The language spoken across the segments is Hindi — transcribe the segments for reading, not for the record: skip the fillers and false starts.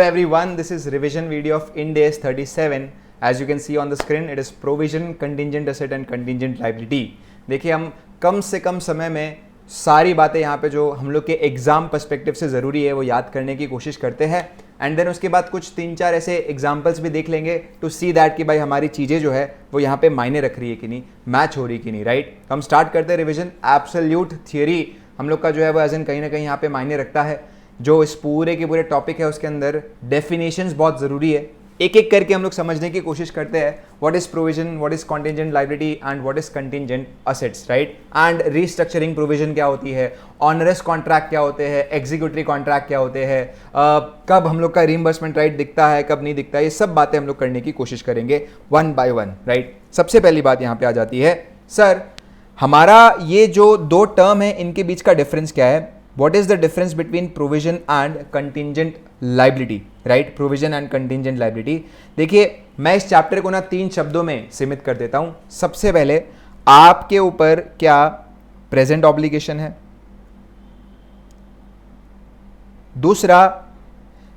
Hello everyone, this is revision video of Ind AS 37. As you can see on the screen, it is provision, contingent asset and contingent liability. देखिए हम कम से कम समय में सारी बातें यहाँ पे जो हम लोग के एग्जाम पर्सपेक्टिव से ज़रूरी है वो याद करने की कोशिश करते हैं एंड देन उसके बाद कुछ 3-4 ऐसे एग्जाम्पल्स भी देख लेंगे टू सी दैट कि भाई हमारी चीज़ें जो है वो यहाँ पे मायने रख रही है कि नहीं, मैच हो रही कि नहीं, राइट। हम स्टार्ट करते हैं रिविजन। एब्सोल्यूट थियरी हम लोग का जो है वो एज इन कहीं ना कहीं यहाँ पे मायने रखता है। जो इस पूरे के पूरे टॉपिक है उसके अंदर डेफिनेशंस बहुत ज़रूरी है। एक एक करके हम लोग समझने की कोशिश करते हैं what is provision, what is contingent liability and what is contingent assets, right. And restructuring provision क्या होती है, ऑनरस कॉन्ट्रैक्ट क्या होते हैं, एग्जीक्यूटरी कॉन्ट्रैक्ट क्या होते हैं, कब हम लोग का रीइंबर्समेंट राइट दिखता है, कब नहीं दिखता है, ये सब बातें हम लोग करने की कोशिश करेंगे वन बाय वन, राइट। सबसे पहली बात यहाँ पे आ जाती है, सर हमारा ये जो दो टर्म है इनके बीच का डिफरेंस क्या है। What is the difference between provision and contingent liability, right? Provision and contingent liability. देखिए मैं इस चैप्टर को ना 3 शब्दों में सीमित कर देता हूं। सबसे पहले आपके ऊपर क्या प्रेजेंट ऑब्लिगेशन है, दूसरा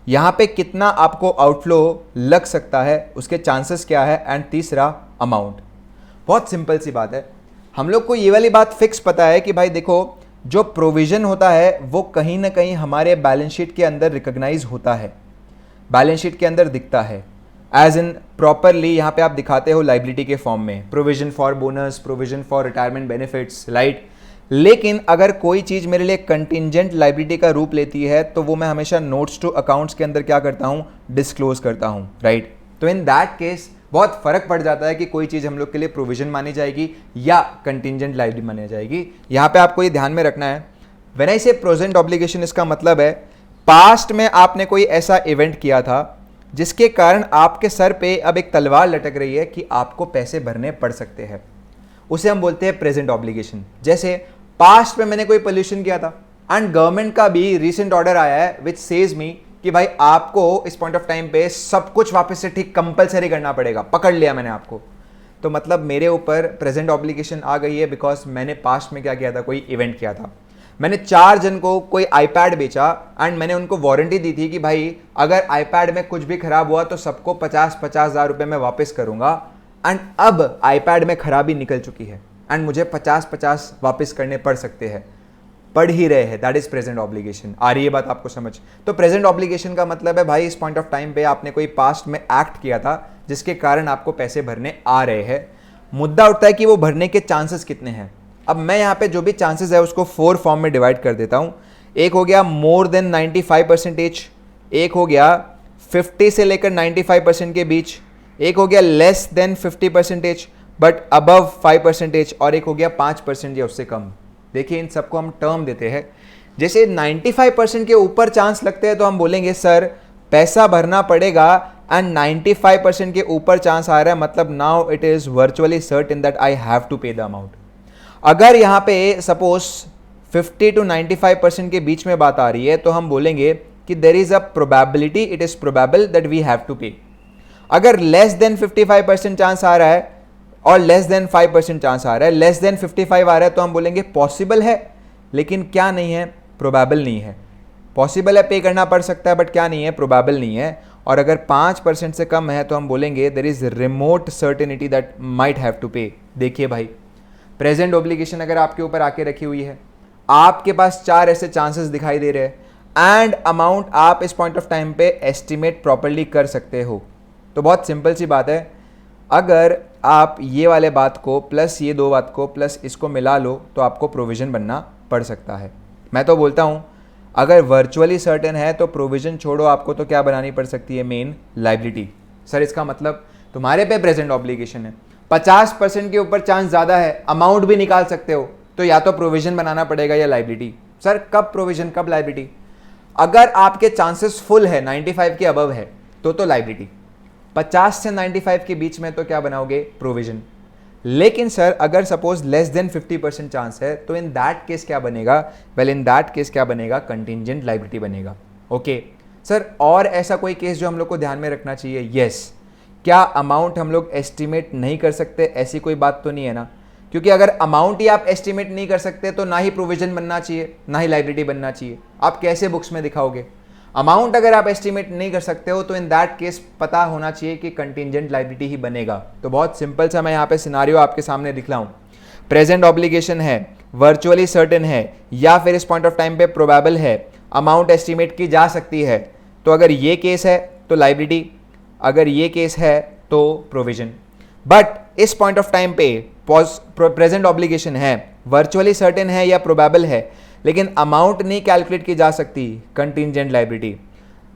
यहां पे कितना आपको आउटफ्लो लग सकता है, उसके चांसेस क्या है, एंड तीसरा अमाउंट। बहुत सिंपल सी बात है। हम लोग को ये वाली बात फिक्स पता है कि भाई देखो जो प्रोविजन होता है वो कहीं ना कहीं हमारे बैलेंस शीट के अंदर रिकॉग्नाइज होता है, बैलेंस शीट के अंदर दिखता है एज इन प्रॉपरली। यहाँ पे आप दिखाते हो लाइबिलिटी के फॉर्म में, provision for bonus, provision for retirement benefits, right. लेकिन अगर कोई चीज़ मेरे लिए कंटिंजेंट लाइबिलिटी का रूप लेती है तो वो मैं हमेशा नोट्स टू अकाउंट्स के अंदर क्या करता हूँ, डिस्क्लोज करता हूँ, राइट। तो इन दैट केस बहुत फर्क पड़ जाता है कि कोई चीज़ हम लोग के लिए प्रोविजन मानी जाएगी या कंटिंजेंट लायबिलिटी मानी जाएगी। यहाँ पे आपको ये ध्यान में रखना है, व्हेन आई से प्रेजेंट ऑब्लिगेशन, इसका मतलब है पास्ट में आपने कोई ऐसा इवेंट किया था जिसके कारण आपके सर पे अब एक तलवार लटक रही है कि आपको पैसे भरने पड़ सकते हैं, उसे हम बोलते हैं प्रेजेंट ऑब्लिगेशन। जैसे पास्ट में मैंने कोई पोल्यूशन किया था एंड गवर्नमेंट का भी रिसेंट ऑर्डर आया है विच सेज मी कि भाई आपको इस पॉइंट ऑफ टाइम पे सब कुछ वापस से ठीक कंपलसरी करना पड़ेगा, पकड़ लिया मैंने आपको। तो मतलब मेरे ऊपर प्रेजेंट ऑब्लिगेशन आ गई है बिकॉज मैंने पास्ट में क्या किया था, कोई इवेंट किया था। मैंने 4 जन को कोई आईपैड बेचा एंड मैंने उनको वारंटी दी थी कि भाई अगर आईपैड में कुछ भी खराब हुआ तो सबको 50-50 हज़ार रुपये मैं वापस करूंगा। एंड अब आईपैड में खराबी निकल चुकी है एंड मुझे 50-50 वापस करने पड़ सकते हैं, पढ़ ही रहे हैं। That is present obligation. आ रही है बात आपको समझ। तो प्रेजेंट ऑब्लिगेशन का मतलब है भाई इस पॉइंट ऑफ टाइम पे आपने कोई पास्ट में एक्ट किया था जिसके कारण आपको पैसे भरने आ रहे हैं। मुद्दा उठता है कि वो भरने के चांसेस कितने हैं। अब मैं यहाँ पे जो भी चांसेस है उसको 4 फॉर्म में डिवाइड कर देता हूँ। एक हो गया मोर देन 95%, एक हो गया 50 से लेकर 95% के बीच, एक हो गया लेस देन 50% बट अबव 5%, और एक हो गया 5% या उससे कम। देखिए इन सबको हम टर्म देते हैं। जैसे 95% के ऊपर चांस लगते हैं तो हम बोलेंगे सर पैसा भरना पड़ेगा एंड 95% के ऊपर चांस आ रहा है, मतलब now it is virtually certain that I have to pay the amount. अगर यहाँ पे सपोज 50 to 95% के बीच में बात आ रही है तो हम बोलेंगे कि there is a probability, it is probable that we have to pay. अगर लेस देन 55% चांस आ रहा है और लेस देन 5% चांस आ रहा है, लेस देन 55 आ रहा है तो हम बोलेंगे पॉसिबल है, लेकिन क्या नहीं है, प्रोबेबल नहीं है। पॉसिबल है, पे करना पड़ सकता है, बट क्या नहीं है, प्रोबेबल नहीं है। और अगर 5% से कम है तो हम बोलेंगे there is remote certainty that might have to pay. देखिए भाई प्रेजेंट ऑब्लिगेशन अगर आपके ऊपर आके रखी हुई है, आपके पास 4 ऐसे चांसेस दिखाई दे रहे हैं एंड अमाउंट आप इस पॉइंट ऑफ टाइम पे एस्टिमेट प्रॉपरली कर सकते हो। तो बहुत सिंपल सी बात है, अगर आप ये वाले बात को प्लस ये 2 बात को प्लस इसको मिला लो तो आपको प्रोविजन बनना पड़ सकता है। मैं तो बोलता हूँ अगर वर्चुअली सर्टेन है तो प्रोविजन छोड़ो, आपको तो क्या बनानी पड़ सकती है, मेन लाइबिलिटी। सर इसका मतलब तुम्हारे पे प्रेजेंट ऑब्लिगेशन है, 50% के ऊपर चांस ज़्यादा है, अमाउंट भी निकाल सकते हो, तो या तो प्रोविजन बनाना पड़ेगा या लाइबिलिटी। सर कब प्रोविजन कब लाइबिलिटी? अगर आपके चांसेस फुल है 95 के अबव है तो लाइबिलिटी, 50 से 95 के बीच में तो क्या बनाओगे, प्रोविजन। लेकिन सर अगर सपोज लेस देन 50% चांस है तो इन दैट केस क्या बनेगा, वेल इन दैट केस क्या बनेगा, कंटिंजेंट लायबिलिटी बनेगा। ओके सर, और ऐसा कोई केस जो हम लोग को ध्यान में रखना चाहिए? यस। क्या अमाउंट हम लोग एस्टिमेट नहीं कर सकते? ऐसी कोई बात तो नहीं है ना, क्योंकि अगर अमाउंट ही आप एस्टिमेट नहीं कर सकते तो ना ही प्रोविजन बनना चाहिए ना ही लायबिलिटी बनना चाहिए। आप कैसे बुक्स में दिखाओगे? अमाउंट अगर आप एस्टिमेट नहीं कर सकते हो तो इन दैट केस पता होना चाहिए कि कंटिंजेंट लायबिलिटी ही बनेगा। तो बहुत सिंपल सा मैं यहाँ पे सिनारियो आपके सामने दिख रहा हूँ। प्रेजेंट ऑब्लिगेशन है, वर्चुअली सर्टेन है, या फिर इस पॉइंट ऑफ टाइम पे प्रोबेबल है, अमाउंट एस्टिमेट की जा सकती है। तो अगर ये केस है तो लायबिलिटी, अगर ये केस है तो प्रोविजन। बट इस पॉइंट ऑफ टाइम पे प्रेजेंट ऑब्लिगेशन है, वर्चुअली सर्टेन है या प्रोबेबल है, लेकिन अमाउंट नहीं कैलकुलेट की जा सकती, कंटिंजेंट लायबिलिटी।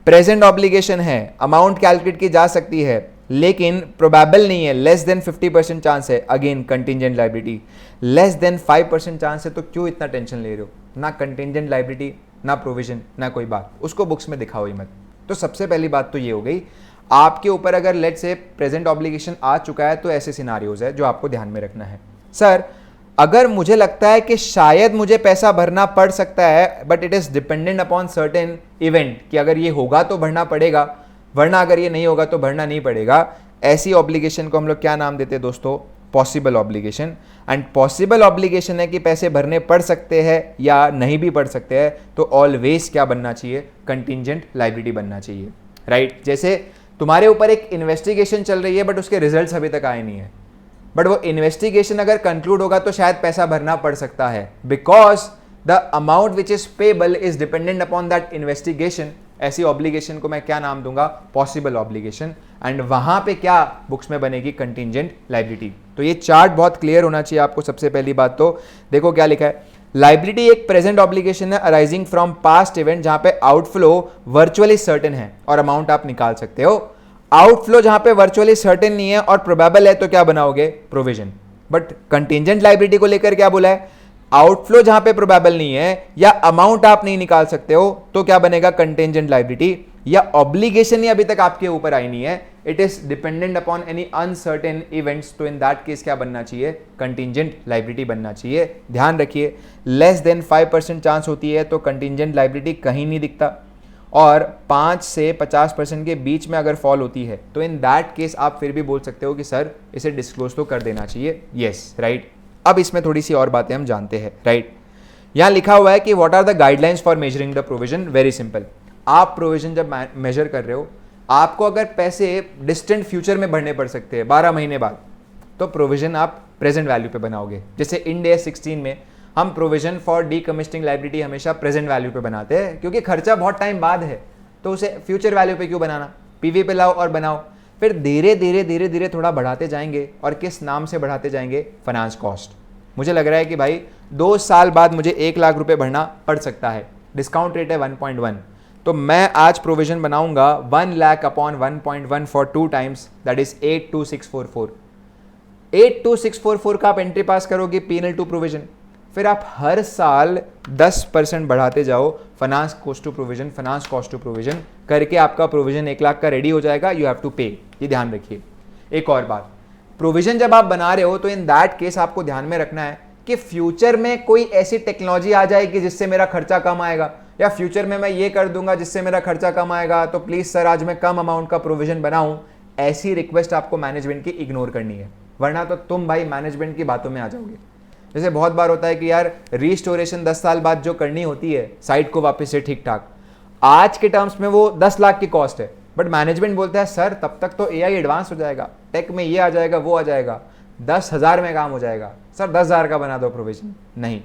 प्रेजेंट ऑब्लिगेशन है, अमाउंट कैलकुलेट की जा सकती है लेकिन प्रोबेबल नहीं है, लेस देन 50% चांस है, again contingent liability. Less than 5% chance है तो क्यों इतना टेंशन ले रहे हो? ना कंटिंजेंट लायबिलिटी, ना प्रोविजन, ना कोई बात, उसको बुक्स में दिखाओ ही मत। तो सबसे पहली बात तो ये हो गई। आपके ऊपर अगर लेट से प्रेजेंट ऑब्लिगेशन आ चुका है तो ऐसे सिनारियोज है जो आपको ध्यान में रखना है। सर अगर मुझे लगता है कि शायद मुझे पैसा भरना पड़ सकता है, but it is dependent upon certain event, कि अगर ये होगा तो भरना पड़ेगा, वरना अगर ये नहीं होगा तो भरना नहीं पड़ेगा, ऐसी ऑब्लिगेशन को हम लोग क्या नाम देते हैं दोस्तों? Possible obligation. And possible obligation है कि पैसे भरने पड़ सकते हैं या नहीं भी पड़ सकते हैं, तो ऑलवेज क्या बनना चाहिए? कंटिंजेंट लायबिलिटी बनना चाहिए, राइट? जैसे तुम्हारे ऊपर एक इन्वेस्टिगेशन चल रही है बट उसके रिजल्ट्स अभी तक आए नहीं है, बट वो इन्वेस्टिगेशन अगर कंक्लूड होगा तो शायद पैसा भरना पड़ सकता है, because the amount which is payable is dependent upon that investigation. ऐसी ऑब्लिगेशन को मैं क्या नाम दूंगा? Possible obligation. एंड वहां पे क्या बुक्स में बनेगी? Contingent liability. तो ये चार्ट बहुत क्लियर होना चाहिए आपको। सबसे पहली बात तो देखो क्या लिखा है। लायबिलिटी एक प्रेजेंट ऑब्लिगेशन है अराइजिंग फ्रॉम पास्ट इवेंट जहां पे आउटफ्लो वर्चुअली सर्टेन है और अमाउंट आप निकाल सकते हो। आउटफ्लो जहां पे वर्चुअली सर्टेन नहीं है और प्रोबेबल है तो क्या बनाओगे? प्रोविजन। बट कंटिंजेंट लायबिलिटी को लेकर क्या बोला है? आउटफ्लो जहां पे प्रोबेबल नहीं है या अमाउंट आप नहीं निकाल सकते हो तो क्या बनेगा? Contingent liability. या ऑब्लिगेशन ही अभी तक आपके ऊपर आई नहीं है, it is dependent upon any uncertain events, तो इन दैट केस क्या बनना चाहिए? कंटिंजेंट लायबिलिटी बनना चाहिए। ध्यान रखिए, लेस देन 5% चांस होती है तो कंटिंजेंट लायबिलिटी कहीं नहीं दिखता, और 5 से 50% के बीच में अगर फॉल होती है तो इन दैट केस आप फिर भी बोल सकते हो कि सर इसे डिस्क्लोज तो कर देना चाहिए। Yes, right. अब इसमें थोड़ी सी और बातें हम जानते हैं, राइट। यहां लिखा हुआ है कि what are the guidelines for measuring the provision. Very simple, आप प्रोविजन जब मेजर कर रहे हो, आपको अगर पैसे डिस्टेंट फ्यूचर में भरने पड़ सकते हैं 12 महीने बाद, तो प्रोविजन आप प्रेजेंट वैल्यू पे बनाओगे। जैसे इंड AS 16 में हम प्रोविजन फॉर डीकमिस्टिंग लायबिलिटी हमेशा प्रेजेंट वैल्यू पे बनाते हैं, क्योंकि खर्चा बहुत टाइम बाद है, तो उसे फ्यूचर वैल्यू पे क्यों बनाना? PV पे लाओ और बनाओ। फिर धीरे धीरे धीरे धीरे थोड़ा बढ़ाते जाएंगे, और किस नाम से बढ़ाते जाएंगे? Finance cost. मुझे लग रहा है कि भाई 2 साल बाद मुझे 1 लाख रुपए भरना पड़ सकता है, डिस्काउंट रेट है 1.1, तो मैं आज प्रोविजन बनाऊंगा 1 lakh upon 1.1 for 2 times, that is 82644। 82644 का आप एंट्री पास करोगे P&L टू प्रोविजन, फिर आप हर साल 10% बढ़ाते जाओ finance cost to provision, finance cost to provision करके आपका प्रोविजन 1 लाख का रेडी हो जाएगा। यू हैव टू पे, ये ध्यान रखिए। एक और बात, प्रोविजन जब आप बना रहे हो तो इन दैट केस आपको ध्यान में रखना है कि फ्यूचर में कोई ऐसी टेक्नोलॉजी आ जाएगी जिससे मेरा खर्चा कम आएगा, या फ्यूचर में मैं ये कर दूंगा जिससे मेरा खर्चा कम आएगा, तो प्लीज सर आज मैं कम अमाउंट का प्रोविजन बनाऊं। ऐसी रिक्वेस्ट आपको मैनेजमेंट की इग्नोर करनी है, वरना तो तुम भाई मैनेजमेंट की बातों में आ जाओगे। जैसे बहुत बार होता है कि यार रिस्टोरेशन 10 साल बाद जो करनी होती है साइट को वापस से ठीक ठाक, आज के टर्म्स में वो 10 लाख की कॉस्ट है, बट मैनेजमेंट बोलता है सर तब तक तो AI एडवांस हो जाएगा, टेक में ये आ जाएगा वो आ जाएगा, 10,000 में काम हो जाएगा, सर 10,000 का बना दो प्रोविजन। नहीं,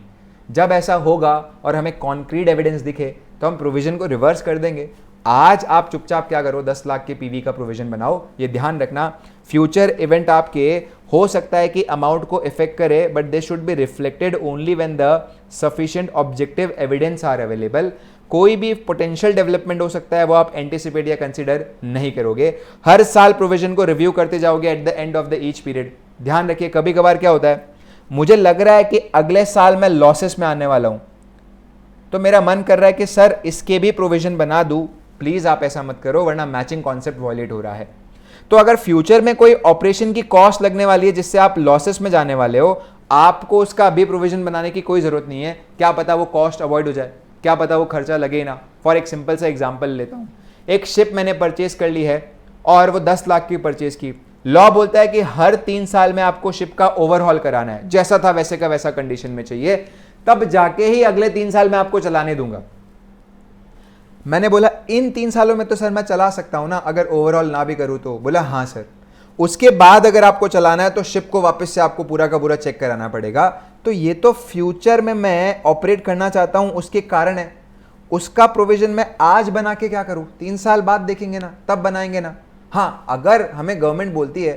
जब ऐसा होगा और हमें कॉन्क्रीट एविडेंस दिखे तो हम प्रोविजन को रिवर्स कर देंगे। आज आप चुपचाप क्या करो, 10 लाख के PV का प्रोविजन बनाओ। ये ध्यान रखना, फ्यूचर इवेंट आपके हो सकता है कि अमाउंट को इफेक्ट करे, but they should be reflected only when the sufficient objective evidence are available. कोई भी पोटेंशियल डेवलपमेंट हो सकता है वो आप एंटिसिपेट या कंसीडर नहीं करोगे। हर साल प्रोविजन को रिव्यू करते जाओगे at the end of the each period. ध्यान रखिए, कभी कभार क्या होता है, मुझे लग रहा है कि अगले साल मैं लॉसेस में आने वाला हूं, तो मेरा मन कर रहा है कि सर इसके भी प्रोविजन बना दूं। प्लीज आप ऐसा मत करो, वरना मैचिंग कॉन्सेप्ट वॉयलेट हो रहा है। तो अगर फ्यूचर में कोई ऑपरेशन की कॉस्ट लगने वाली है जिससे आप लॉसेस में जाने वाले हो, आपको उसका अभी प्रोविजन बनाने की कोई जरूरत नहीं है। क्या पता वो कॉस्ट अवॉइड हो जाए, क्या पता वो खर्चा लगे ही ना। फॉर एक सिंपल सा एग्जांपल लेता हूं, एक शिप मैंने परचेज कर ली है और वो 10 लाख की परचेज की। लॉ बोलता है कि हर 3 साल में आपको शिप का ओवरहॉल कराना है, जैसा था वैसे का वैसा कंडीशन में चाहिए, तब जाके ही अगले 3 साल में आपको चलाने दूंगा। मैंने बोला इन 3 सालों में तो सर मैं चला सकता हूं ना, अगर ओवरऑल ना भी करूं तो। बोला हाँ सर। उसके बाद अगर आपको चलाना है तो शिप को वापस से आपको पूरा का पूरा चेक कराना पड़ेगा। तो ये तो फ्यूचर में मैं ऑपरेट करना चाहता हूं, उसके कारण है। उसका प्रोविजन मैं आज बना के क्या करूं, 3 साल बाद देखेंगे ना, तब बनाएंगे ना। हाँ, अगर हमें गवर्नमेंट बोलती है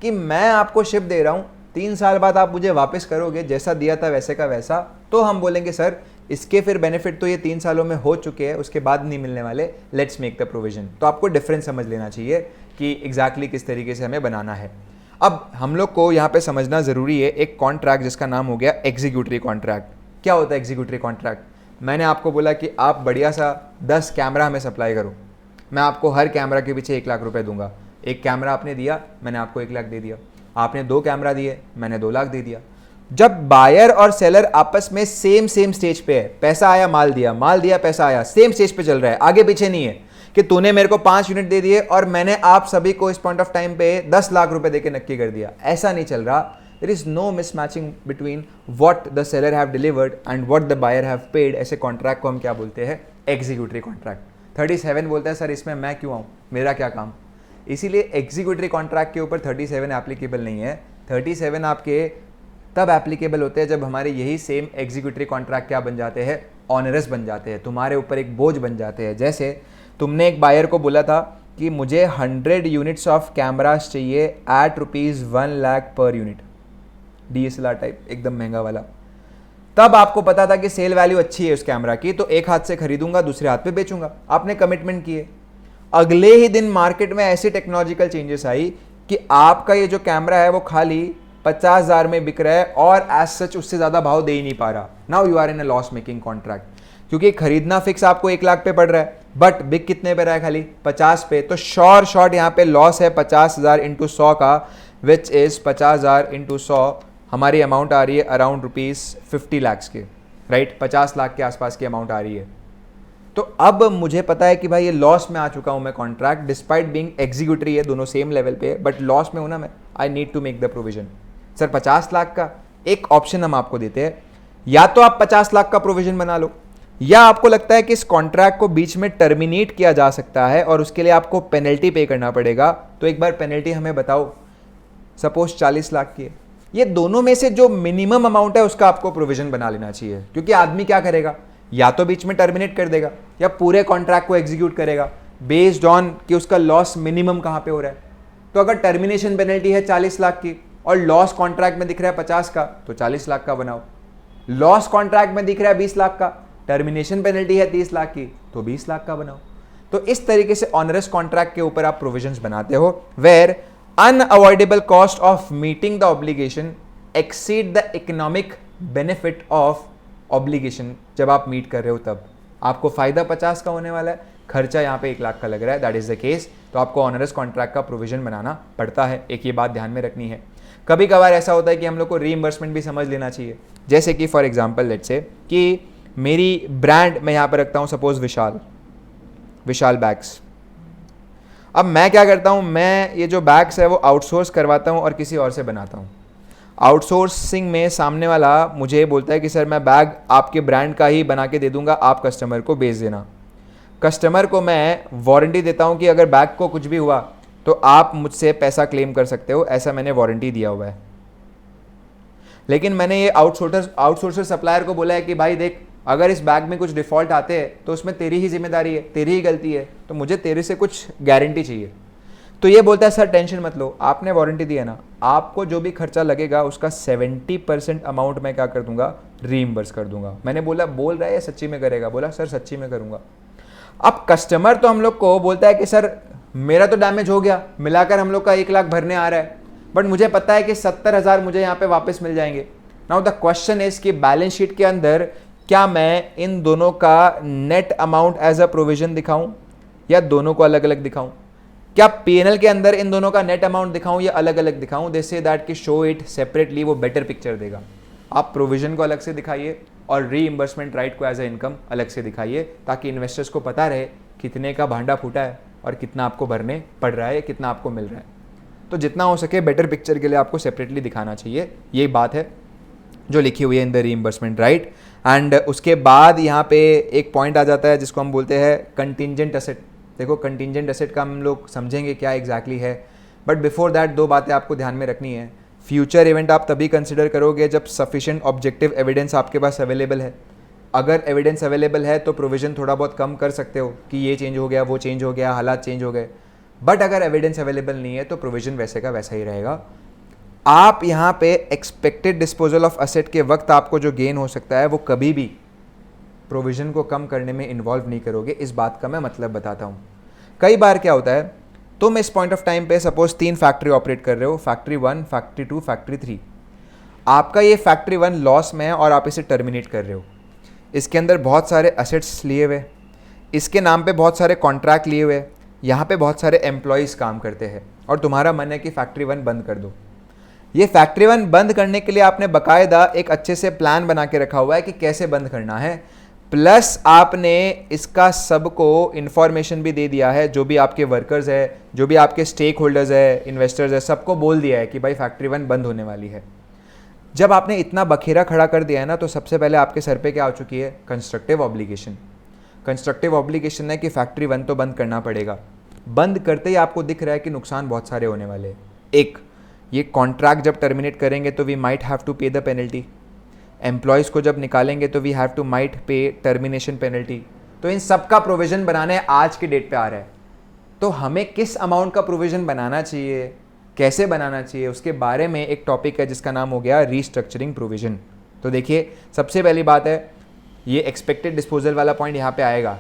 कि मैं आपको शिप दे रहा हूं, 3 साल बाद आप मुझे वापस करोगे जैसा दिया था वैसे का वैसा, तो हम बोलेंगे सर इसके फिर बेनिफिट तो ये 3 सालों में हो चुके हैं, उसके बाद नहीं मिलने वाले, लेट्स मेक द प्रोविजन। तो आपको डिफरेंस समझ लेना चाहिए कि एग्जैक्टली किस तरीके से हमें बनाना है। अब हम लोग को यहाँ पे समझना जरूरी है एक कॉन्ट्रैक्ट जिसका नाम हो गया एग्जीक्यूटरी कॉन्ट्रैक्ट। क्या होता है एग्जीक्यूटरी कॉन्ट्रैक्ट? मैंने आपको बोला कि आप बढ़िया सा 10 कैमरा हमें सप्लाई करो, मैं आपको हर कैमरा के पीछे 1 लाख रुपए दूंगा। एक कैमरा आपने दिया, मैंने आपको 1 लाख दे दिया। आपने 2 कैमरा दिए, मैंने 2 लाख दे दिया। जब बायर और सेलर आपस में सेम स्टेज पे है, पैसा आया माल दिया पैसा आया, सेम स्टेज पे चल रहा है, आगे पीछे नहीं है कि तूने मेरे को 5 यूनिट दे दिए और मैंने आप सभी को इस पॉइंट ऑफ टाइम पे 10 लाख रुपए देके नक्की कर दिया, ऐसा नहीं चल रहा। There is no mismatching between what the seller have delivered and what the buyer have paid. ऐसे कॉन्ट्रैक्ट को हम क्या बोलते हैं? Executory contract. 37 बोलता है सर इसमें मैं क्यों आऊँ, मेरा क्या काम? इसीलिए एग्जीक्यूटरी कॉन्ट्रैक्ट के ऊपर 37 एप्लीकेबल नहीं है। 37 आपके तब एप्लीकेबल होते हैं जब हमारे यही सेम एग्जीक्यूटरी कॉन्ट्रैक्ट क्या बन जाते हैं? ऑनरस बन जाते हैं, तुम्हारे ऊपर एक बोझ बन जाते हैं। जैसे तुमने एक बायर को बोला था कि मुझे 100 यूनिट्स ऑफ कैमरास चाहिए at ₹1 lakh per unit, DSLR type एकदम महंगा वाला। तब आपको पता था कि सेल वैल्यू अच्छी है उस कैमरा की, तो एक हाथ से खरीदूंगा दूसरे हाथ पे बेचूंगा। आपने कमिटमेंट किए। अगले ही दिन मार्केट में ऐसी टेक्नोलॉजिकल चेंजेस आई कि आपका ये जो कैमरा है वो खाली 50,000 में बिक रहा है और एज सच उससे ज्यादा भाव दे ही नहीं पा रहा। Now you are in a loss making contract, क्योंकि खरीदना फिक्स आपको 1 लाख पे पड़ रहा है, बट बिक कितने पे रहा है? खाली 50 पे। तो शॉर्ट यहाँ पे लॉस है 50,000 इंटू 100 का, विच इज 50,000 इंटू 100, हमारी अमाउंट आ रही है अराउंड ₹50 lakhs के, राइट? 50 लाख के आसपास की अमाउंट आ रही है। तो अब मुझे पता है कि भाई ये लॉस में आ चुका हूं मैं कॉन्ट्रैक्ट, डिस्पाइट बीइंग एग्जीक्यूटरी है, दोनों सेम लेवल पे, बट लॉस में हूं ना मैं। I need to make the provision. Sir 50 lakh का एक ऑप्शन हम आपको देते हैं, या तो आप 50 लाख का प्रोविजन बना लो, या आपको लगता है कि इस कॉन्ट्रैक्ट को बीच में टर्मिनेट किया जा सकता है और उसके लिए आपको पेनल्टी पे करना पड़ेगा। तो एक बार पेनल्टी हमें बताओ। सपोज 40 लाख की है। ये दोनों में से जो मिनिमम अमाउंट है उसका आपको प्रोविजन बना लेना चाहिए, क्योंकि आदमी क्या करेगा, या तो बीच में टर्मिनेट कर देगा या पूरे कॉन्ट्रैक्ट को एग्जीक्यूट करेगा बेस्ड ऑन कि उसका लॉस मिनिमम कहां पे हो रहा है। तो अगर टर्मिनेशन पेनल्टी है 40 लाख की और लॉस कॉन्ट्रैक्ट में दिख रहा है 50 का, तो 40 लाख का बनाओ। लॉस कॉन्ट्रैक्ट में दिख रहा है 20 लाख का, टर्मिनेशन पेनल्टी है 30 लाख की, तो 20 लाख का बनाओ। तो इस तरीके से ऑनरस कॉन्ट्रैक्ट के ऊपर आप प्रोविजंस बनाते हो, where unavoidable cost of meeting the obligation exceed the economic benefit of obligation. जब आप मीट कर रहे हो तब आपको फायदा 50 का होने वाला है, खर्चा यहाँ पे 1 लाख का लग रहा है, दैट इज द केस। तो आपको ऑनरस कॉन्ट्रैक्ट का प्रोविजन बनाना पड़ता है। एक ये बात ध्यान में रखनी है। कभी कभार ऐसा होता है कि हम लोग को रीइंबर्समेंट भी समझ लेना चाहिए। जैसे कि फॉर एग्जांपल लेट्स से कि मेरी ब्रांड मैं यहाँ पे रखता हूँ सपोज विशाल बैग्स। अब मैं क्या करता हूँ, मैं ये जो बैग्स है वो आउटसोर्स करवाता हूँ और किसी और से बनाता हूँ। आउटसोर्सिंग में सामने वाला मुझे बोलता है कि सर मैं बैग आपके ब्रांड का ही बना के दे दूंगा, आप कस्टमर को भेज देना। कस्टमर को मैं वारंटी देता हूं कि अगर बैग को कुछ भी हुआ तो आप मुझसे पैसा क्लेम कर सकते हो, ऐसा मैंने वारंटी दिया हुआ है। लेकिन मैंने ये आउटसोर्सर सप्लायर को बोला है कि भाई देख, अगर इस बैग में कुछ डिफॉल्ट आते हैं तो उसमें तेरी ही जिम्मेदारी है, तेरी ही गलती है, तो मुझे तेरे से कुछ गारंटी चाहिए। तो ये बोलता है सर टेंशन मत लो, आपने वारंटी दी है ना, आपको जो भी खर्चा लगेगा उसका 70% अमाउंट मैं क्या कर दूंगा, रीइंबर्स कर दूंगा। मैंने बोला बोल रहा है सच्ची में करेगा? बोला सर सच्ची में करूंगा। अब कस्टमर तो हम लोग को बोलता है कि सर मेरा तो डैमेज हो गया, मिलाकर हम लोग का 1 लाख भरने आ रहा है, बट मुझे पता है कि 70,000 मुझे यहाँ पे वापस मिल जाएंगे। नाउ द क्वेश्चन इज कि बैलेंस शीट के अंदर क्या मैं इन दोनों का net amount as a provision दिखाऊं या दोनों को अलग अलग दिखाऊं? क्या पीएनएल के अंदर इन दोनों का नेट अमाउंट दिखाऊं या अलग अलग दिखाऊं? दे से दैट कि शो इट सेपरेटली, वो बेटर पिक्चर देगा। आप प्रोविजन को अलग से दिखाइए और रीइंबर्समेंट राइट को एज अ इनकम अलग से दिखाइए, ताकि इन्वेस्टर्स को पता रहे कितने का भांडा फूटा है और कितना आपको भरने पड़ रहा है, कितना आपको मिल रहा है। तो जितना हो सके बेटर पिक्चर के लिए आपको सेपरेटली दिखाना चाहिए। यही बात है जो लिखी हुई है in the reimbursement right. And उसके बाद यहाँ पे एक पॉइंट आ जाता है जिसको हम बोलते हैं कंटिंजेंट एसेट। देखो कंटिंजेंट एसेट का हम लोग समझेंगे क्या एग्जैक्टली है, बट बिफोर दैट दो बातें आपको ध्यान में रखनी है। फ्यूचर इवेंट आप तभी कंसिडर करोगे जब सफिशिएंट ऑब्जेक्टिव एविडेंस आपके पास अवेलेबल है। अगर एविडेंस अवेलेबल है तो प्रोविजन थोड़ा बहुत कम कर सकते हो कि ये चेंज हो गया, वो चेंज हो गया, हालात चेंज हो गए, बट अगर एविडेंस अवेलेबल नहीं है तो प्रोविजन वैसे का वैसा ही रहेगा। आप यहाँ पे एक्सपेक्टेड डिस्पोजल ऑफ असेट के वक्त आपको जो गेन हो सकता है वो कभी भी प्रोविजन को कम करने में इन्वॉल्व नहीं करोगे। इस बात का मैं मतलब बताता हूँ। कई बार क्या होता है, तुम इस पॉइंट ऑफ टाइम पे सपोज 3 फैक्ट्री ऑपरेट कर रहे हो, फैक्ट्री 1, फैक्ट्री 2, फैक्ट्री 3। आपका ये फैक्ट्री 1 लॉस में है और आप इसे टर्मिनेट कर रहे हो। इसके अंदर बहुत सारे असेट्स लिए हुए, इसके नाम पे बहुत सारे कॉन्ट्रैक्ट लिए हुए, यहाँ पे बहुत सारे एम्प्लॉयज़ काम करते हैं और तुम्हारा मन है कि फैक्ट्री 1 बंद कर दो। ये फैक्ट्री 1 बंद करने के लिए आपने बाकायदा एक अच्छे से प्लान बना के रखा हुआ है कि कैसे बंद करना है, प्लस आपने इसका सबको इन्फॉर्मेशन भी दे दिया है, जो भी आपके वर्कर्स है, जो भी आपके स्टेक होल्डर्स है, इन्वेस्टर्स है, सबको बोल दिया है कि भाई फैक्ट्री 1 बंद होने वाली है। जब आपने इतना बखेरा खड़ा कर दिया है ना, तो सबसे पहले आपके सर पे क्या आ चुकी है, कंस्ट्रक्टिव ऑब्लिगेशन। कंस्ट्रक्टिव ऑब्लिगेशन है कि फैक्ट्री 1 तो बंद करना पड़ेगा। बंद करते ही आपको दिख रहा है कि नुकसान बहुत सारे होने वाले हैं। एक, ये कॉन्ट्रैक्ट जब टर्मिनेट करेंगे तो we might have to pay the penalty. Employees को जब निकालेंगे तो वी हैव टू माइट पे टर्मिनेशन पेनल्टी। तो इन सब का प्रोविज़न बनाने आज की डेट पे आ रहा है। तो हमें किस अमाउंट का प्रोविज़न बनाना चाहिए, कैसे बनाना चाहिए, उसके बारे में एक टॉपिक है जिसका नाम हो गया रीस्ट्रक्चरिंग प्रोविज़न। तो देखिए, सबसे पहली बात है, ये एक्सपेक्टेड डिस्पोजल वाला पॉइंट यहाँ पे आएगा।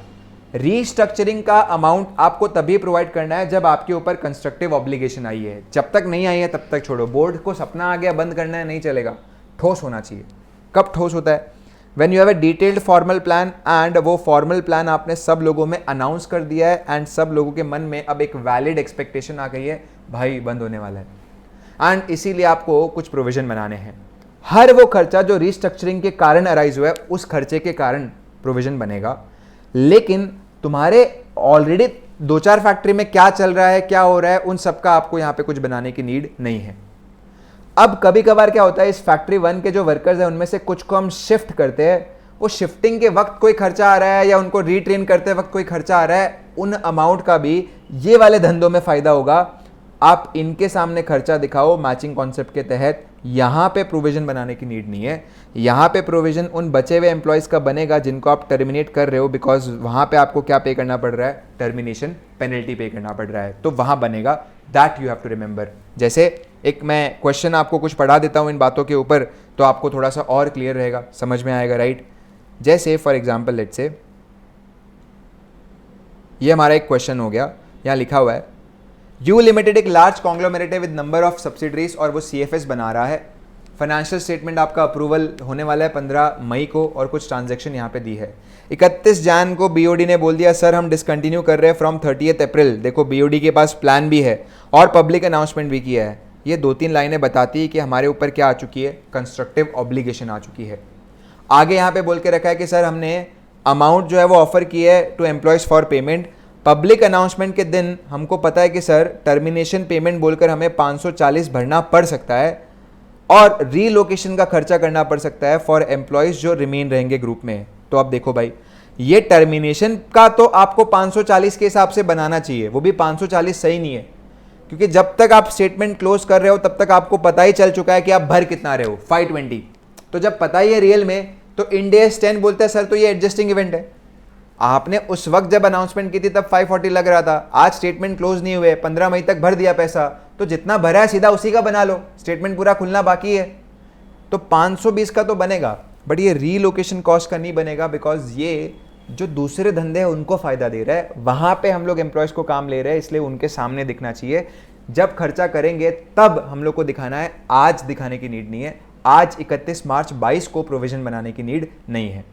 रीस्ट्रक्चरिंग का अमाउंट आपको तभी प्रोवाइड करना है जब आपके ऊपर कंस्ट्रक्टिव ऑब्लिगेशन आई है। जब तक नहीं आई है तब तक छोड़ो। बोर्ड को सपना आ गया बंद करना है, नहीं चलेगा, ठोस होना चाहिए। कब ठोस होता है, when you have a detailed formal plan and वो फॉर्मल प्लान आपने सब लोगों में अनाउंस कर दिया है एंड सब लोगों के मन में अब एक वैलिड एक्सपेक्टेशन आ गई है, भाई बंद होने वाला है, एंड इसीलिए आपको कुछ प्रोविजन बनाने हैं। हर वो खर्चा जो रीस्ट्रक्चरिंग के कारण अराइज हुआ है, उस खर्चे के कारण प्रोविजन बनेगा। लेकिन तुम्हारे ऑलरेडी 2-4 फैक्ट्री में क्या चल रहा है, क्या हो रहा है, उन सब का आपको यहां पे कुछ बनाने की नीड नहीं है। अब कभी कभार क्या होता है, इस फैक्ट्री 1 के जो वर्कर्स हैं उनमें से कुछ को हम शिफ्ट करते हैं, वो शिफ्टिंग के वक्त कोई खर्चा आ रहा है या उनको रीट्रेन करते वक्त कोई खर्चा आ रहा है, उन अमाउंट का भी ये वाले धंधों में फायदा होगा। आप इनके सामने खर्चा दिखाओ मैचिंग कॉन्सेप्ट के तहत। यहां पे प्रोविजन बनाने की नीड नहीं है। यहां पे प्रोविजन उन बचे हुए एम्प्लॉयज का बनेगा जिनको आप टर्मिनेट कर रहे हो, बिकॉज वहां पे आपको क्या पे करना पड़ रहा है, टर्मिनेशन पेनल्टी पे करना पड़ रहा है, तो वहां बनेगा। That you have to remember. जैसे एक मैं क्वेश्चन आपको कुछ पढ़ा देता हूं इन बातों के ऊपर, तो आपको थोड़ा सा और क्लियर रहेगा, समझ में आएगा, राइट। जैसे फॉर एग्जाम्पल लेट्स से ये हमारा एक क्वेश्चन हो गया, यहाँ लिखा हुआ है यू लिमिटेड एक लार्ज कॉन्ग्लोमेरेट है विद नंबर ऑफ सब्सिडरीज और वो CFS बना रहा है। फाइनेंशियल स्टेटमेंट आपका अप्रूवल होने वाला है 15 मई को और कुछ ट्रांजैक्शन यहाँ पे दी है। 31 जैन को BOD ने बोल दिया सर हम डिसकंटिन्यू कर रहे हैं फ्रॉम 30 अप्रैल। देखो BOD के पास प्लान भी है और पब्लिक अनाउंसमेंट भी किया है। ये 2-3 लाइनें बताती है कि हमारे ऊपर क्या आ चुकी है, कंस्ट्रक्टिव ऑब्लिगेशन आ चुकी है। आगे यहाँ पे बोल के रखा है कि सर हमने अमाउंट जो है वो ऑफर की है to employees for payment. Public announcement के दिन हमको पता है कि सर टर्मिनेशन पेमेंट बोलकर हमें 540 भरना पड़ सकता है और रीलोकेशन का खर्चा करना पड़ सकता है फॉर एम्प्लॉयज़ जो रिमेन रहेंगे ग्रुप में। तो अब देखो भाई, ये टर्मिनेशन का तो आपको 540 के हिसाब से बनाना चाहिए, वो भी 540 सही नहीं है, क्योंकि जब तक आप स्टेटमेंट क्लोज कर रहे हो तब तक आपको पता ही चल चुका है कि आप भर कितना रहे हो, 520। तो जब पता ही है रियल में, तो इंड AS 10 बोलता है सर तो ये एडजस्टिंग इवेंट है। आपने उस वक्त जब अनाउंसमेंट की थी तब 540 लग रहा था, आज स्टेटमेंट क्लोज नहीं हुए, 15 मई तक भर दिया पैसा, तो जितना भरा है सीधा उसी का बना लो, स्टेटमेंट पूरा खुलना बाकी है। तो 520 का तो बनेगा, बट ये रीलोकेशन कॉस्ट का नहीं बनेगा, बिकॉज ये जो दूसरे धंधे हैं उनको फायदा दे रहा है, वहां पे हम लोग एम्प्लॉयज को काम ले रहे हैं, इसलिए उनके सामने दिखना चाहिए। जब खर्चा करेंगे तब हम लोग को दिखाना है, आज दिखाने की नीड नहीं है। आज 31 मार्च 22 को प्रोविजन बनाने की नीड नहीं है।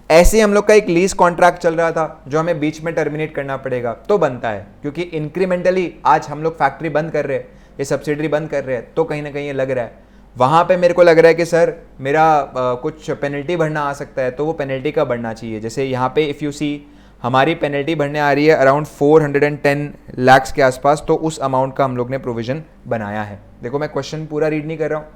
ऐसे हम लोग का एक लीज कॉन्ट्रैक्ट चल रहा था जो हमें बीच में टर्मिनेट करना पड़ेगा, तो बनता है, क्योंकि इंक्रीमेंटली आज हम लोग फैक्ट्री बंद कर रहे हैं, ये सब्सिडरी बंद कर रहे हैं, तो कहीं ना कहीं ये लग रहा है। वहाँ पे मेरे को लग रहा है कि सर मेरा कुछ पेनल्टी भरना आ सकता है, तो वो पेनल्टी का बढ़ना चाहिए। जैसे यहाँ पे इफ़ यू सी हमारी पेनल्टी भरने आ रही है अराउंड 410 लाख के आसपास, तो उस अमाउंट का हम लोग ने प्रोविजन बनाया है। देखो मैं क्वेश्चन पूरा रीड नहीं कर रहा हूँ,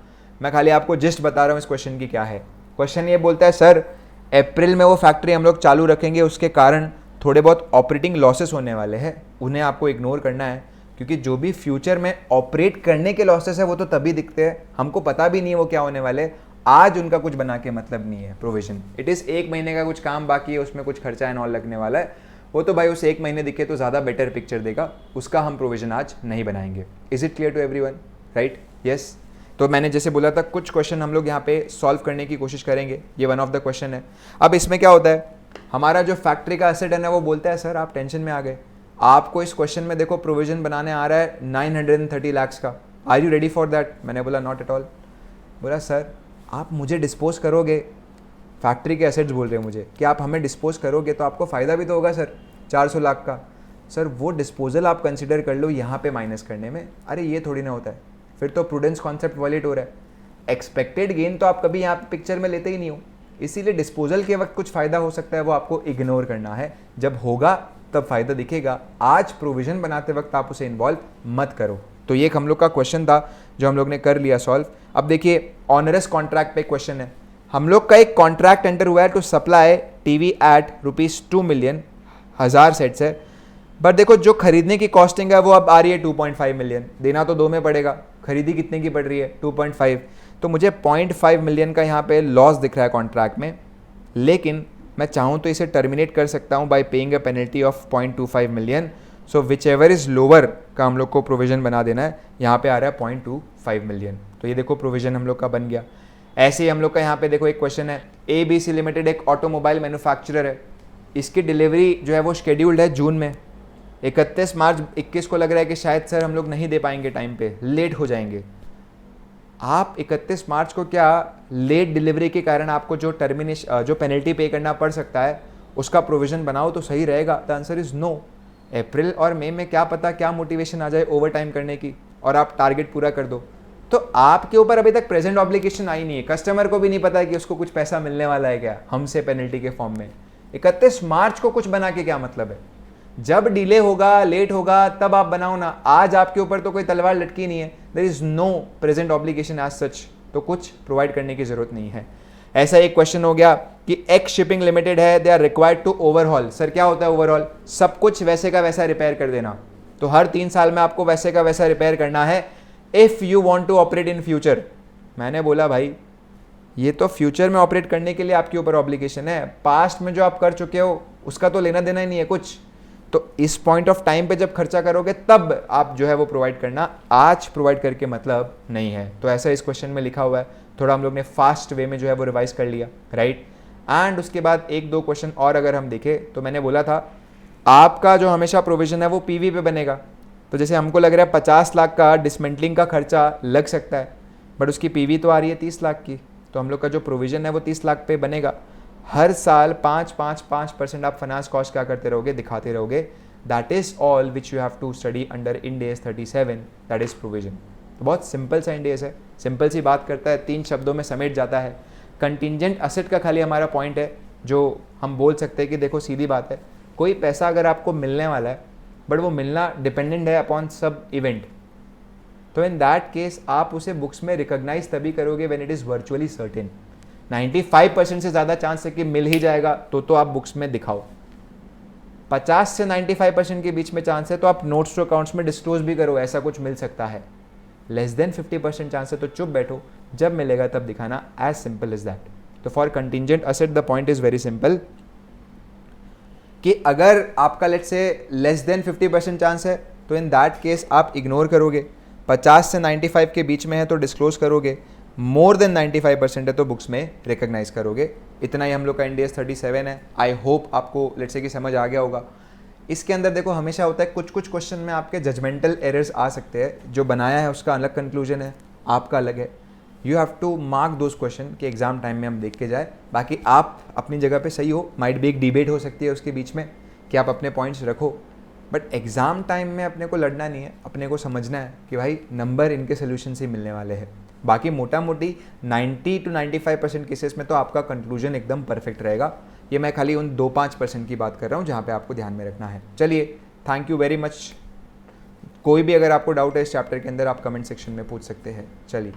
मैं खाली आपको जस्ट बता रहा हूँ इस क्वेश्चन की क्या है। क्वेश्चन ये बोलता है सर अप्रैल में वो फैक्ट्री हम लोग चालू रखेंगे, उसके कारण थोड़े बहुत ऑपरेटिंग लॉसेस होने वाले हैं, उन्हें आपको इग्नोर करना है, क्योंकि जो भी फ्यूचर में ऑपरेट करने के लॉसेस है वो तो तभी दिखते हैं, हमको पता भी नहीं है वो क्या होने वाले। आज उनका कुछ बना के मतलब नहीं है प्रोविजन। इट इज़ 1 महीने का कुछ काम बाकी है, उसमें कुछ खर्चा एंड ऑल लगने वाला है, वो तो भाई उस 1 महीने दिखे तो ज़्यादा बेटर पिक्चर देगा, उसका हम प्रोविजन आज नहीं बनाएंगे। Is it clear to everyone? Right? Yes. तो मैंने जैसे बोला था कुछ क्वेश्चन हम लोग यहाँ पे सॉल्व करने की कोशिश करेंगे, ये वन ऑफ द क्वेश्चन है। अब इसमें क्या होता है, हमारा जो फैक्ट्री का एसेट है ना वो बोलता है सर आप टेंशन में आ गए, आपको इस क्वेश्चन में देखो प्रोविजन बनाने आ रहा है 930 लाख्स का, are you ready for that? मैंने बोला नॉट एट ऑल। बोला सर आप मुझे डिस्पोज करोगे, फैक्ट्री के एसेट्स बोल रहे हैं मुझे कि आप हमें डिस्पोज करोगे तो आपको फ़ायदा भी तो होगा सर 400 लाख का। सर वो डिस्पोजल आप कंसिडर कर लो यहाँ पे माइनस करने में। अरे ये थोड़ी ना होता है, फिर तो प्रूडेंस कॉन्सेप्ट वॉलेट हो रहा है। एक्सपेक्टेड गेन तो आप कभी यहाँ पे पिक्चर में लेते ही नहीं हो, इसीलिए डिस्पोजल के वक्त कुछ फ़ायदा हो सकता है वो आपको इग्नोर करना है, जब होगा तब फ़ायदा दिखेगा, आज प्रोविजन बनाते वक्त आप उसे इन्वॉल्व मत करो। तो ये एक हम लोग का क्वेश्चन था जो हम लोग ने कर लिया सॉल्व। अब देखिए ऑनरस कॉन्ट्रैक्ट पे क्वेश्चन है, हम लोग का एक कॉन्ट्रैक्ट एंटर हुआ है to supply TV at ₹2 million, 1000 sets है, बट देखो जो खरीदने की कॉस्टिंग है वो अब आ रही है 2.5 मिलियन, देना तो 2 में पड़ेगा, खरीदी कितने की पड़ रही है 2.5, तो मुझे 0.5 मिलियन का यहाँ पे लॉस दिख रहा है कॉन्ट्रैक्ट में, लेकिन मैं चाहूँ तो इसे टर्मिनेट कर सकता हूँ bye paying a penalty of 0.25 million. So which ever is lower का हम लोग को प्रोविजन बना देना है, यहाँ पे आ रहा है 0.25 मिलियन, तो ये देखो प्रोविजन हम लोग का बन गया। ऐसे ही हम लोग का यहाँ पे देखो एक क्वेश्चन है, ABC लिमिटेड एक ऑटोमोबाइल मैन्युफैक्चरर है, इसकी डिलीवरी जो है वो शेड्यूल्ड है जून में, 31 मार्च 21 को लग रहा है कि शायद सर हम लोग नहीं दे पाएंगे, टाइम पे लेट हो जाएंगे। आप 31 मार्च को क्या लेट डिलीवरी के कारण आपको जो जो पेनल्टी पे करना पड़ सकता है उसका प्रोविजन बनाओ तो सही रहेगा? The answer is no. अप्रैल और मई में क्या पता क्या मोटिवेशन आ जाए ओवर टाइम करने की और आप टारगेट पूरा कर दो, तो आपके ऊपर अभी तक प्रेजेंट ऑब्लिगेशन आई नहीं है, कस्टमर को भी नहीं पता है कि उसको कुछ पैसा मिलने वाला है क्या हमसे पेनल्टी के फॉर्म में। 31 मार्च को कुछ बना के क्या मतलब है? जब डिले होगा, लेट होगा, तब आप बनाओ ना, आज आपके ऊपर तो कोई तलवार लटकी नहीं है, there is no present obligation as such, तो कुछ प्रोवाइड करने की जरूरत नहीं है। ऐसा एक क्वेश्चन हो गया कि एक्स शिपिंग लिमिटेड है, they are required to overhaul. Sir क्या होता है ओवरहॉल? सब कुछ वैसे का वैसा रिपेयर कर देना, तो हर 3 साल में आपको वैसे का वैसा रिपेयर करना है if you want to operate in future. मैंने बोला भाई ये तो फ्यूचर में ऑपरेट करने के लिए आपके ऊपर ऑब्लिगेशन है, पास्ट में जो आप कर चुके हो उसका तो लेना देना ही नहीं है कुछ, तो इस पॉइंट ऑफ टाइम पे जब खर्चा करोगे तब आप जो है वो प्रोवाइड करना, आज प्रोवाइड करके मतलब नहीं है। तो ऐसा इस क्वेश्चन में लिखा हुआ है, थोड़ा हम लोग ने फास्ट वे में जो है वो रिवाइज कर लिया, राइट। एंड उसके बाद 1-2 क्वेश्चन और अगर हम देखें तो मैंने बोला था आपका जो हमेशा प्रोविजन है वो पीवी पे बनेगा, तो जैसे हमको लग रहा है 50 लाख का डिसमेंटलिंग का खर्चा लग सकता है, बट उसकी पीवी तो आ रही है 30 लाख की, तो हम लोग का जो प्रोविजन है वो 30 लाख पे बनेगा। हर साल 5% आप फाइनेंस कॉस्ट क्या करते रहोगे, दिखाते रहोगे। That is all which you have to study under Ind AS 37, that is provision. तो बहुत सिंपल सा इंड AS है, सिंपल सी बात करता है, 3 शब्दों में समेट जाता है। कंटिंजेंट असेट का खाली हमारा पॉइंट है जो हम बोल सकते हैं कि देखो सीधी बात है, कोई पैसा अगर आपको मिलने वाला है बट वो मिलना डिपेंडेंट है अपॉन सब इवेंट, तो इन दैट केस आप उसे बुक्स में रिकॉग्नाइज तभी करोगे when it is virtually certain. 95% से ज़्यादा चांस है कि मिल ही जाएगा तो आप बुक्स में दिखाओ। 50 से 95% के बीच में चांस है तो आप नोट्स टू अकाउंट्स में डिस्क्लोज भी करो ऐसा कुछ मिल सकता है। लेस देन 50% चांस है तो चुप बैठो, जब मिलेगा तब दिखाना, एज सिंपल इज दैट। तो for contingent asset the point is very simple कि अगर आपका लेट से लेस देन 50% चांस है तो इन दैट केस आप इग्नोर करोगे, 50 से 95 के बीच में है तो डिस्क्लोज करोगे, मोर देन 95% है तो बुक्स में रिकॉग्नाइज करोगे। इतना ही हम लोग का इंड AS 37 है। आई होप आपको लेट्स से कि समझ आ गया होगा। इसके अंदर देखो हमेशा होता है कुछ क्वेश्चन में आपके जजमेंटल एरर्स आ सकते हैं, जो बनाया है उसका अलग कंक्लूजन है, आपका अलग है। You have to mark those question कि एग्जाम टाइम में हम देख के जाए, बाकी आप अपनी जगह पे सही हो, माइट भी एक डिबेट हो सकती है उसके बीच में कि आप अपने पॉइंट्स रखो, बट एग्जाम टाइम में अपने को लड़ना नहीं है, अपने को समझना है कि भाई नंबर इनके सोल्यूशन से मिलने वाले हैं। बाकी मोटा मोटी 90 to 95% केसेस में तो आपका कंक्लूजन एकदम परफेक्ट रहेगा। ये मैं खाली उन 2-5% की बात कर रहा हूँ जहाँ पे आपको ध्यान में रखना है। चलिए, थैंक यू वेरी मच। कोई भी अगर आपको डाउट है इस चैप्टर के अंदर आप कमेंट सेक्शन में पूछ सकते हैं। चलिए।